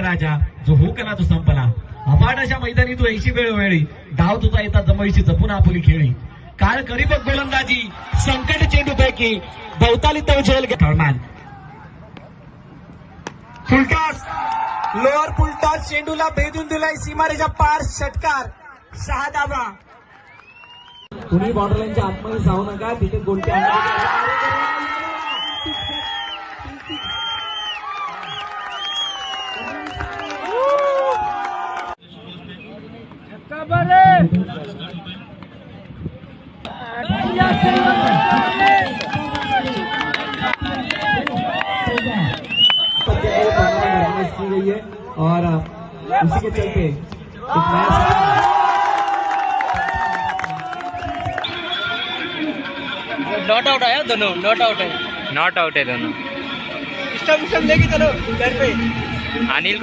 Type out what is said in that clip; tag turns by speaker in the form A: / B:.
A: राजा जो हो कला तो संपला. अफाट अशा मैदानी तू ऐशी वेळोवेळी धाव तुझा येतात जमळीची जपून आपुली खेळी. काळ करी बघ गोलंदाजी संकट चेंडूपैकी भवताली तो झेल फरमान.
B: फुलटॉस लोअर फुलटॉस चेंडूला भेदून दिलाय सीमारेच्या पार. षटकार 6 धावा.
A: तुम्ही बॉर्डरलाईनच्या आतमध्ये जाऊ नका तिथे गोलटी की गई है और उसी के चलते
C: नॉट आउट है दोनों. नॉट आउट है दोनों.
B: स्टंप लेके चलो घर पे.
C: अनिल